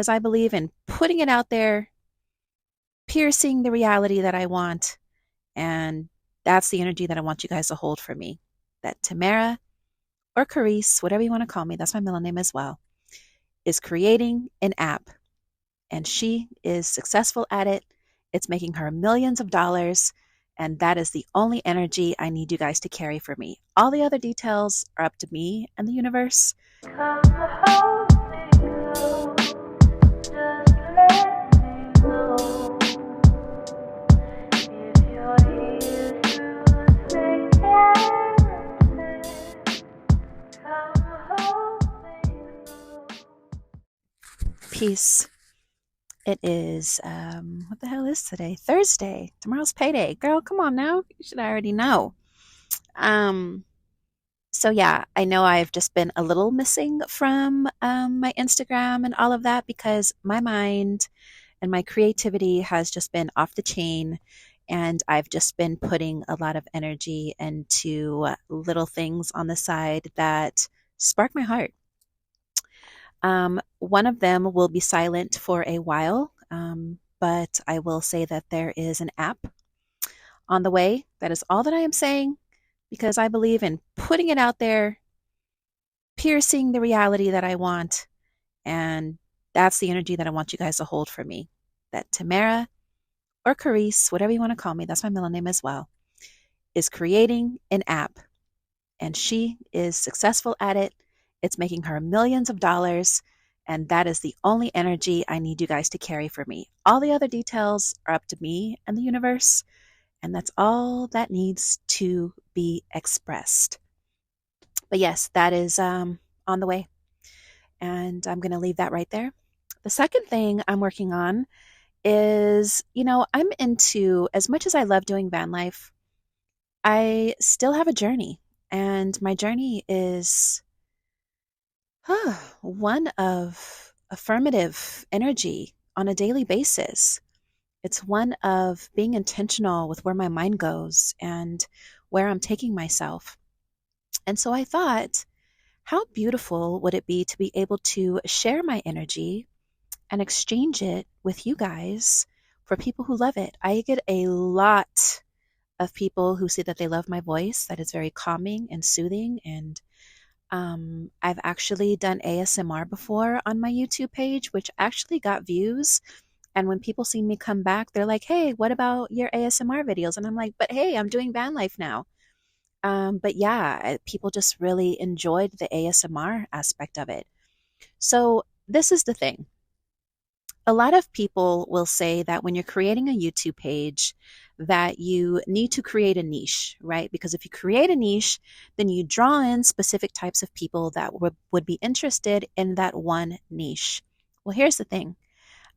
because I believe in putting it out there, piercing the reality that I want. And that's the energy that I want you guys to hold for me. That Tamara or Carisse, whatever you want to call me, that's my middle name as well, is creating an app. And she is successful at it. It's making her millions of dollars. And that is the only energy I need you guys to carry for me. All the other details are up to me and the universe. Peace. It is, what the hell is today? Thursday. Tomorrow's payday. Girl, come on now. You should already know. Um, so yeah, I know I've just been a little missing from my Instagram and all of that because my mind and my creativity has just been off the chain. And I've just been putting a lot of energy into little things on the side that spark my heart. One of them will be silent for a while, but I will say that there is an app on the way. That is all that I am saying because I believe in putting it out there, piercing the reality that I want. And that's the energy that I want you guys to hold for me. That Tamara or Carisse, whatever you want to call me, that's my middle name as well, is creating an app. And she is successful at it. It's making her millions of dollars. And that is the only energy I need you guys to carry for me. All the other details are up to me and the universe. And that's all that needs to be expressed. But yes, that is on the way. And I'm going to leave that right there. The second thing I'm working on is, I'm into, as much as I love doing van life, I still have a journey. And my journey is one of affirmative energy on a daily basis. It's one of being intentional with where my mind goes and where I'm taking myself. And so I thought, how beautiful would it be to be able to share my energy and exchange it with you guys for people who love it? I get a lot of people who say that they love my voice, that is very calming and soothing. And I've actually done ASMR before on my YouTube page, which actually got views. And when people see me come back, they're like, hey, what about your ASMR videos? And I'm like, but hey, I'm doing van life now. But yeah, people just really enjoyed the ASMR aspect of it. So this is the thing. A lot of people will say that when you're creating a YouTube page, that you need to create a niche, right? Because if you create a niche, then you draw in specific types of people that would be interested in that one niche. Well, here's the thing.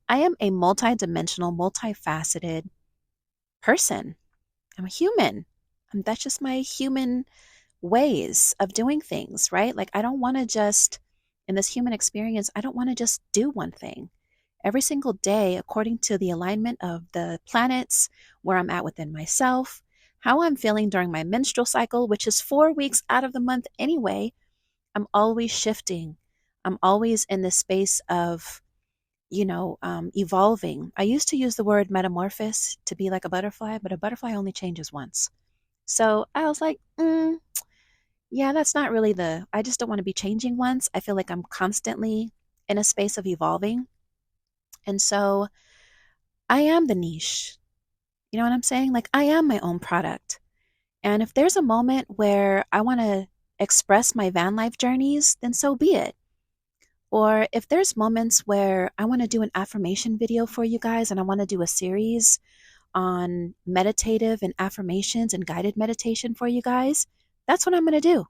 I am a multidimensional, multifaceted person. I'm a human. That's just my human ways of doing things, right? Like, I don't want to just, in this human experience, I don't want to just do one thing. Every single day, according to the alignment of the planets, where I'm at within myself, how I'm feeling during my menstrual cycle, which is 4 weeks out of the month anyway, I'm always shifting. I'm always in this space of, evolving. I used to use the word metamorphosis to be like a butterfly, but a butterfly only changes once. So I was like, yeah, that's not really I just don't want to be changing once. I feel like I'm constantly in a space of evolving. And so I am the niche. You know what I'm saying? Like, I am my own product. And if there's a moment where I want to express my van life journeys, then so be it. Or if there's moments where I want to do an affirmation video for you guys and I want to do a series on meditative and affirmations and guided meditation for you guys, that's what I'm going to do.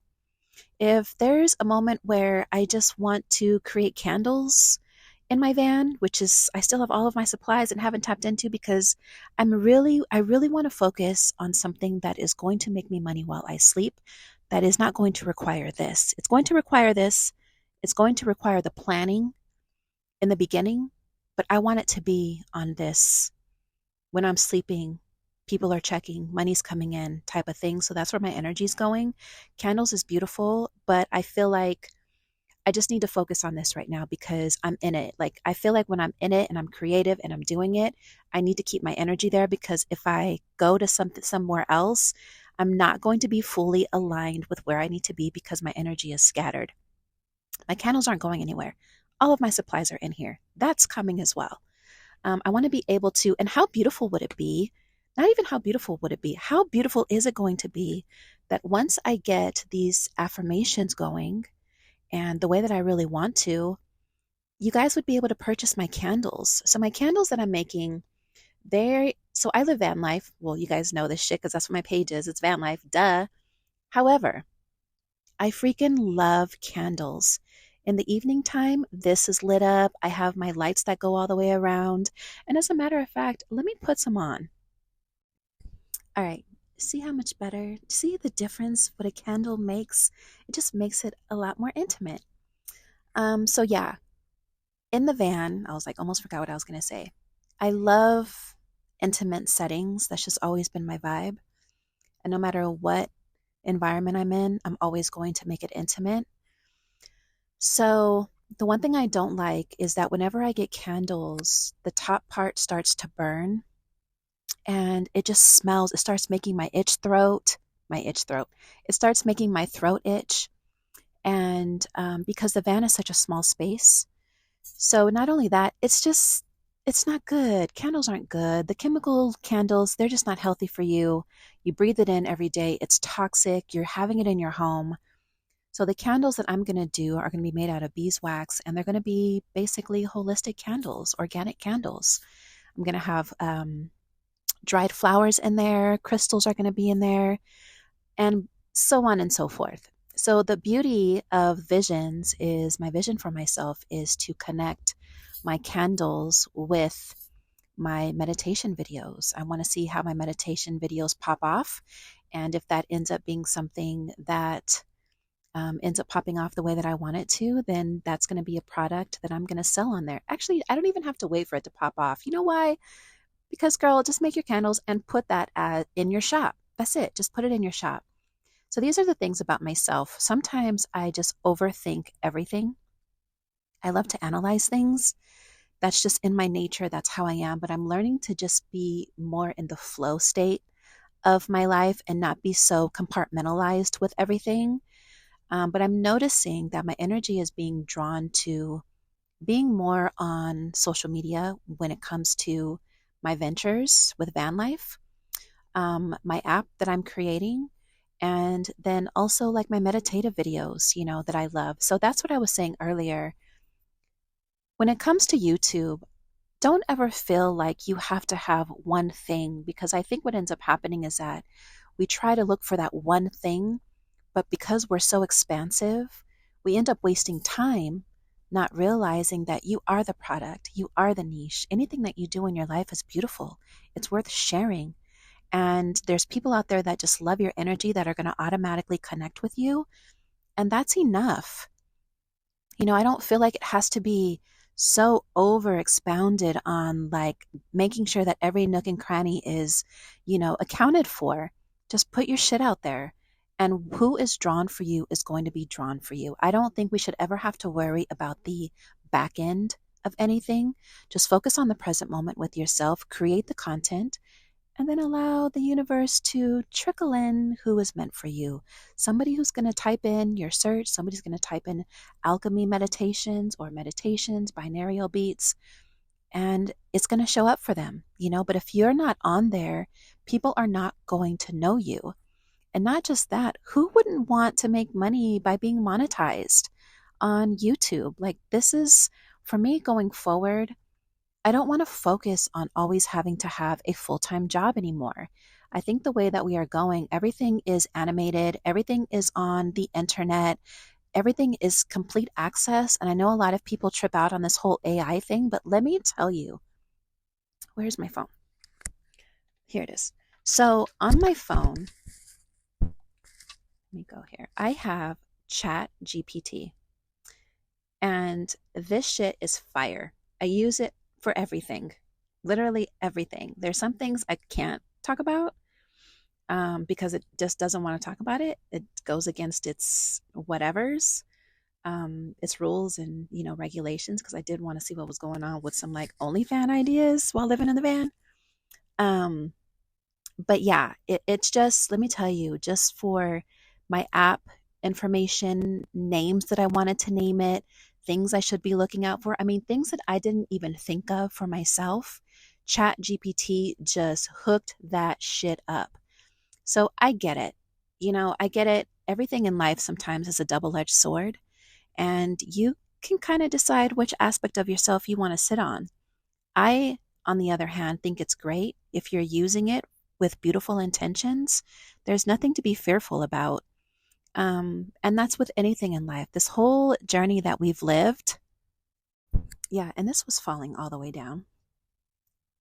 If there's a moment where I just want to create candles in my van, which is, I still have all of my supplies and haven't tapped into because I really want to focus on something that is going to make me money while I sleep. That is not going to require this. It's going to require this. It's going to require the planning in the beginning, but I want it to be on this when I'm sleeping, people are checking, money's coming in type of thing. So that's where my energy is going. Candles is beautiful, but I feel like I just need to focus on this right now because I'm in it. Like, I feel like when I'm in it and I'm creative and I'm doing it, I need to keep my energy there, because if I go to something somewhere else, I'm not going to be fully aligned with where I need to be because my energy is scattered. My candles aren't going anywhere. All of my supplies are in here. That's coming as well. I want to be able to, and how beautiful would it be? Not even how beautiful would it be? How beautiful is it going to be that once I get these affirmations going and the way that I really want to, you guys would be able to purchase my candles. So my candles that I'm making, so I live van life. Well, you guys know this shit because that's what my page is. It's van life, duh. However, I freaking love candles. In the evening time, this is lit up. I have my lights that go all the way around. And as a matter of fact, let me put some on. All right. See how much better? See the difference what a candle makes? It just makes it a lot more intimate. So yeah, in the van, I was like, almost forgot what I was going to say. I love intimate settings. That's just always been my vibe. And no matter what environment I'm in, I'm always going to make it intimate. So the one thing I don't like is that whenever I get candles, the top part starts to burn and it just smells. It starts making it starts making my throat itch. And because the van is such a small space, so not only that, it's not good. Candles aren't good. The chemical candles, they're just not healthy for you. You breathe it in every day. It's toxic. You're having it in your home. So the candles that I'm going to do are going to be made out of beeswax, and they're going to be basically holistic candles, organic candles. I'm going to have dried flowers in there. Crystals are going to be in there, and so on and so forth. So the beauty of visions is, my vision for myself is to connect my candles with my meditation videos. I want to see how my meditation videos pop off. And if that ends up being something that ends up popping off the way that I want it to, then that's going to be a product that I'm going to sell on there. Actually, I don't even have to wait for it to pop off. You know why? Because, girl, just make your candles and put that in your shop. That's it. Just put it in your shop. So these are the things about myself. Sometimes I just overthink everything. I love to analyze things. That's just in my nature. That's how I am. But I'm learning to just be more in the flow state of my life and not be so compartmentalized with everything. But I'm noticing that my energy is being drawn to being more on social media when it comes to my ventures with Vanlife, my app that I'm creating, and then also like my meditative videos, that I love. So that's what I was saying earlier. When it comes to YouTube, don't ever feel like you have to have one thing, because I think what ends up happening is that we try to look for that one thing, but because we're so expansive, we end up wasting time not realizing that you are the product, you are the niche. Anything that you do in your life is beautiful. It's worth sharing. And there's people out there that just love your energy that are going to automatically connect with you. And that's enough. I don't feel like it has to be so over expounded on like making sure that every nook and cranny is, accounted for. Just put your shit out there. And who is drawn for you is going to be drawn for you. I don't think we should ever have to worry about the back end of anything. Just focus on the present moment with yourself, create the content, and then allow the universe to trickle in who is meant for you. Somebody who's going to type in your search, somebody's going to type in alchemy meditations or meditations, binaural beats, and it's going to show up for them, But if you're not on there, people are not going to know you. And not just that, who wouldn't want to make money by being monetized on YouTube? Like, this is, for me going forward, I don't want to focus on always having to have a full-time job anymore. I think the way that we are going, everything is animated, everything is on the internet, everything is complete access. And I know a lot of people trip out on this whole AI thing, but let me tell you, where's my phone? Here it is. So on my phone, let me go here. I have Chat GPT, and this shit is fire. I use it for everything, literally everything. There's some things I can't talk about because it just doesn't want to talk about it. It goes against its whatevers. its rules and regulations, because I did want to see what was going on with some like OnlyFan ideas while living in the van. Um, but yeah, it's just, let me tell you, just for my app information, names that I wanted to name it, things I should be looking out for. I mean, things that I didn't even think of for myself. Chat GPT just hooked that shit up. So I get it. I get it. Everything in life sometimes is a double edged sword, and you can kind of decide which aspect of yourself you want to sit on. I, on the other hand, think it's great if you're using it with beautiful intentions. There's nothing to be fearful about. And that's with anything in life. This whole journey that we've lived. Yeah, and this was falling all the way down.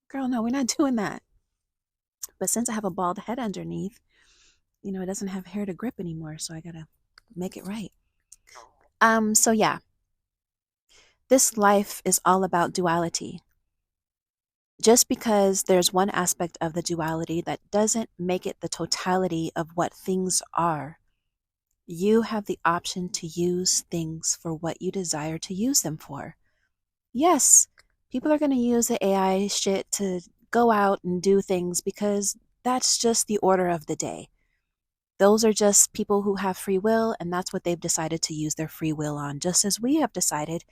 Girl, no, we're not doing that. But since I have a bald head underneath, it doesn't have hair to grip anymore, so I gotta make it right. So yeah, this life is all about duality. Just because there's one aspect of the duality, that doesn't make it the totality of what things are. You have the option to use things for what you desire to use them for. Yes, people are going to use the AI shit to go out and do things because that's just the order of the day. Those are just people who have free will, and that's what they've decided to use their free will on, just as we have decided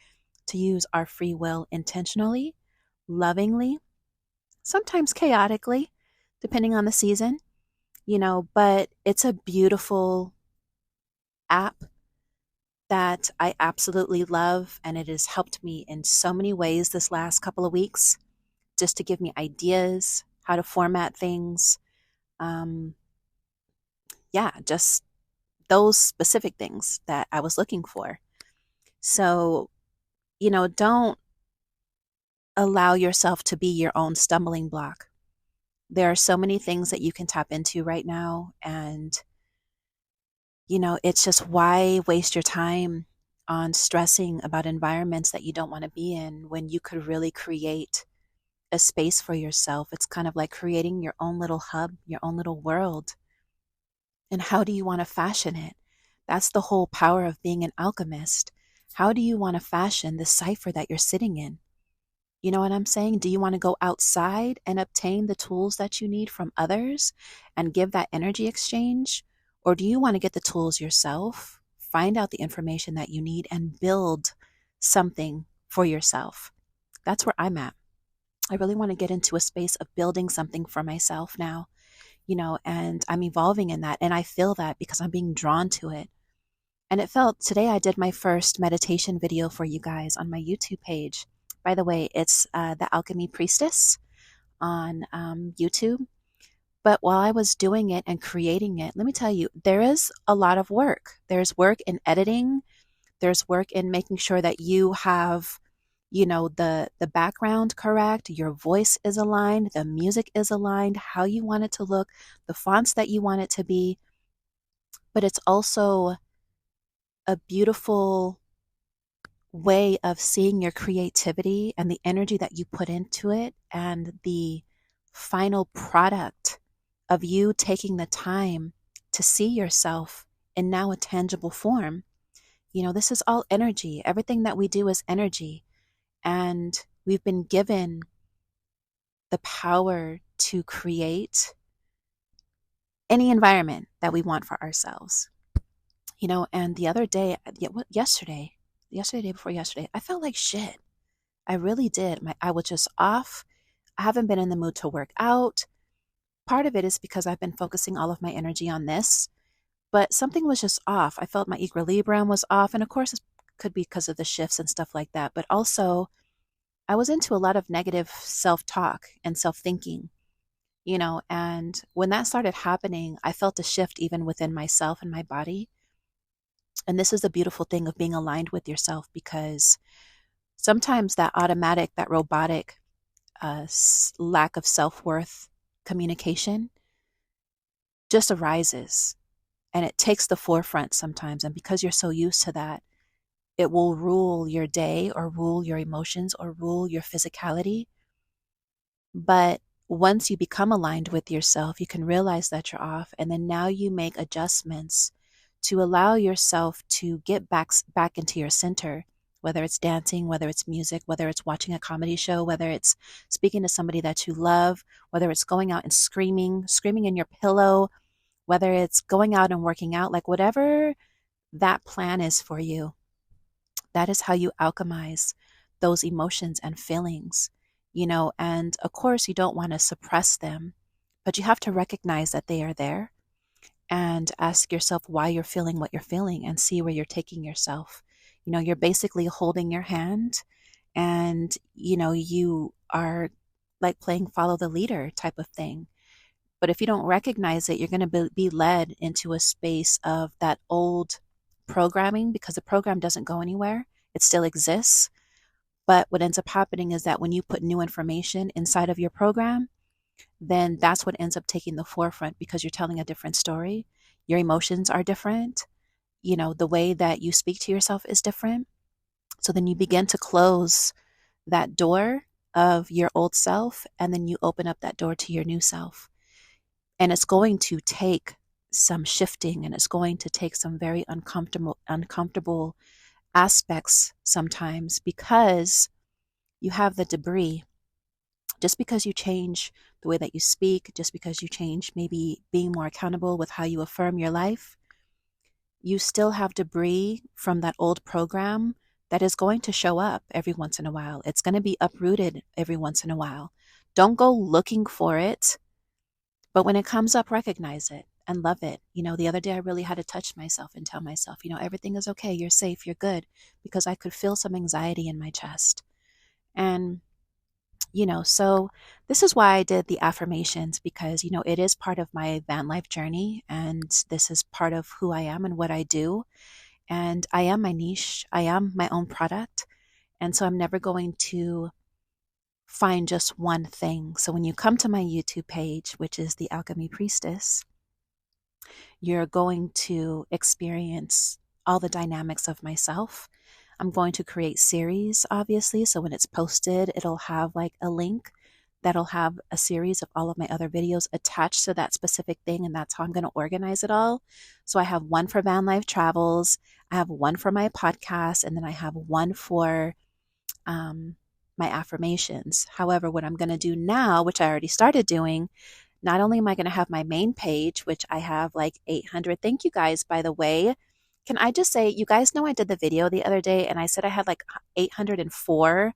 to use our free will intentionally, lovingly, sometimes chaotically, depending on the season, but it's a beautiful app that I absolutely love, and it has helped me in so many ways this last couple of weeks, just to give me ideas, how to format things. Um, yeah, just those specific things that I was looking for. So, don't allow yourself to be your own stumbling block. There are so many things that you can tap into right now, and it's just, why waste your time on stressing about environments that you don't want to be in when you could really create a space for yourself? It's kind of like creating your own little hub, your own little world. And how do you want to fashion it? That's the whole power of being an alchemist. How do you want to fashion the cipher that you're sitting in? You know what I'm saying? Do you want to go outside and obtain the tools that you need from others and give that energy exchange? Or do you want to get the tools yourself, find out the information that you need, and build something for yourself? That's where I'm at. I really want to get into a space of building something for myself now, and I'm evolving in that. And I feel that because I'm being drawn to it. And it felt, today I did my first meditation video for you guys on my YouTube page. By the way, it's The Alchemy Priestess on YouTube. But while I was doing it and creating it, let me tell you, there is a lot of work. There's work in editing. There's work in making sure that you have, the background correct, your voice is aligned, the music is aligned, how you want it to look, the fonts that you want it to be. But it's also a beautiful way of seeing your creativity and the energy that you put into it, and the final product of you taking the time to see yourself in now a tangible form. This is all energy. Everything that we do is energy. And we've been given the power to create any environment that we want for ourselves. And the other day, yesterday, day before yesterday, I felt like shit. I really did. I was just off. I haven't been in the mood to work out. Part of it is because I've been focusing all of my energy on this, but something was just off. I felt my equilibrium was off. And of course, it could be because of the shifts and stuff like that. But also, I was into a lot of negative self-talk and self-thinking, and when that started happening, I felt a shift even within myself and my body. And this is the beautiful thing of being aligned with yourself, because sometimes that automatic, that robotic lack of self-worth communication just arises, and it takes the forefront sometimes. And because you're so used to that, it will rule your day, or rule your emotions, or rule your physicality. But once you become aligned with yourself, you can realize that you're off, and then now you make adjustments to allow yourself to get back into your center, whether it's dancing, whether it's music, whether it's watching a comedy show, whether it's speaking to somebody that you love, whether it's going out and screaming in your pillow, whether it's going out and working out, like whatever that plan is for you, that is how you alchemize those emotions and feelings, and of course you don't want to suppress them, but you have to recognize that they are there and ask yourself why you're feeling what you're feeling and see where you're taking yourself. You're basically holding your hand and, you are like playing follow the leader type of thing. But if you don't recognize it, you're going to be led into a space of that old programming, because the program doesn't go anywhere. It still exists. But what ends up happening is that when you put new information inside of your program, then that's what ends up taking the forefront, because you're telling a different story. Your emotions are different. The way that you speak to yourself is different. So then you begin to close that door of your old self, and then you open up that door to your new self. And it's going to take some shifting, and it's going to take some very uncomfortable aspects sometimes, because you have the debris. Just because you change the way that you speak, just because you change maybe being more accountable with how you affirm your life, you still have debris from that old program that is going to show up every once in a while. It's going to be uprooted every once in a while. Don't go looking for it, but when it comes up, recognize it and love it. The other day I really had to touch myself and tell myself, everything is okay, you're safe, you're good, because I could feel some anxiety in my chest. And so this is why I did the affirmations, because, it is part of my van life journey, and this is part of who I am and what I do. And I am my niche. I am my own product. And so I'm never going to find just one thing. So when you come to my YouTube page, which is The Alchemy Priestess, you're going to experience all the dynamics of myself. I'm going to create series, obviously. So when it's posted, it'll have like a link that'll have a series of all of my other videos attached to that specific thing. And that's how I'm going to organize it all. So I have one for van life travels, I have one for my podcast, and then I have one for my affirmations. However, what I'm going to do now, which I already started doing, not only am I going to have my main page, which I have like 800. Thank you guys, by the way. Can I just say, you guys know I did the video the other day and I said I had like 804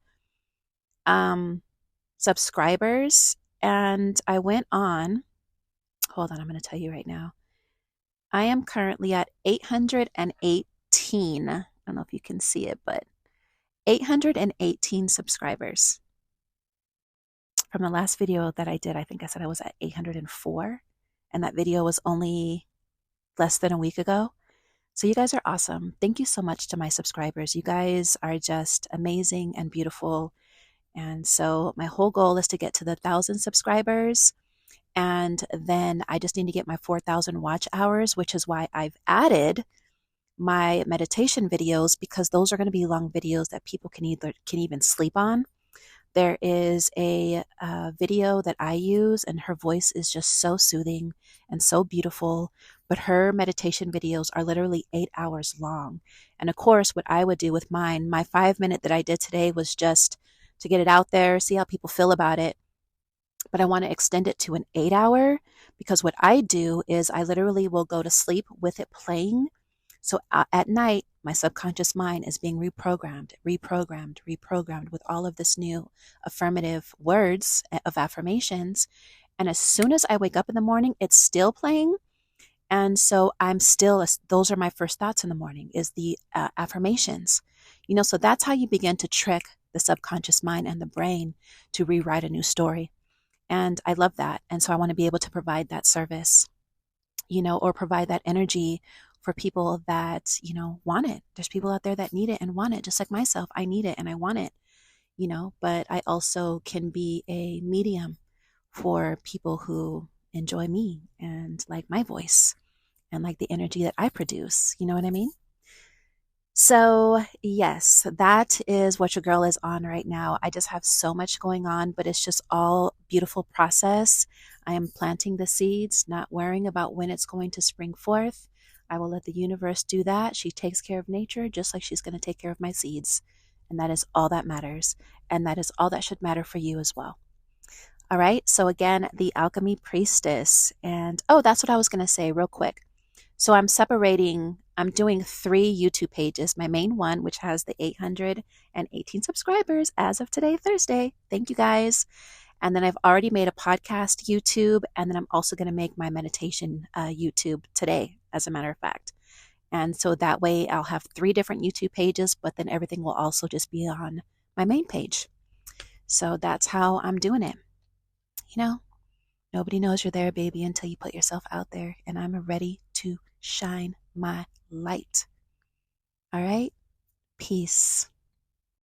subscribers, and I went on, hold on, I'm going to tell you right now. I am currently at 818. I don't know if you can see it, but 818 subscribers. From the last video that I did, I think I said I was at 804, and that video was only less than a week ago. So you guys are awesome. Thank you so much to my subscribers. You guys are just amazing and beautiful. And so my whole goal is to get to the 1,000 subscribers. And then I just need to get my 4,000 watch hours, which is why I've added my meditation videos, because those are going to be long videos that people can even sleep on. There is a video that I use, and her voice is just so soothing and so beautiful. But her meditation videos are literally 8 hours long. And of course, what I would do with mine, my 5-minute that I did today was just to get it out there, see how people feel about it. But I want to extend it to an 8-hour, because what I do is I literally will go to sleep with it playing. So at night, my subconscious mind is being reprogrammed with all of this new affirmative words of affirmations. And as soon as I wake up in the morning, it's still playing. And so those are my first thoughts in the morning, is the affirmations. So that's how you begin to trick the subconscious mind and the brain to rewrite a new story. And I love that. And so I want to be able to provide that service, or provide that energy for people that, want it. There's people out there that need it and want it, just like myself. I need it and I want it, but I also can be a medium for people who enjoy me and like my voice and like the energy that I produce. You know what I mean? So yes, that is what your girl is on right now. I just have so much going on, but it's just all beautiful process. I am planting the seeds, not worrying about when it's going to spring forth. I will let the universe do that. She takes care of nature just like she's going to take care of my seeds. And that is all that matters. And that is all that should matter for you as well. All right. So again, the alchemy priestess. And oh, that's what I was going to say real quick. So I'm doing 3 YouTube pages. My main one, which has the 818 subscribers as of today, Thursday. Thank you guys. And then I've already made a podcast YouTube. And then I'm also going to make my meditation YouTube today, as a matter of fact. And so that way I'll have 3 different YouTube pages, but then everything will also just be on my main page. So that's how I'm doing it. You know, nobody knows you're there, baby, until you put yourself out there. And I'm ready to shine my light. All right? Peace.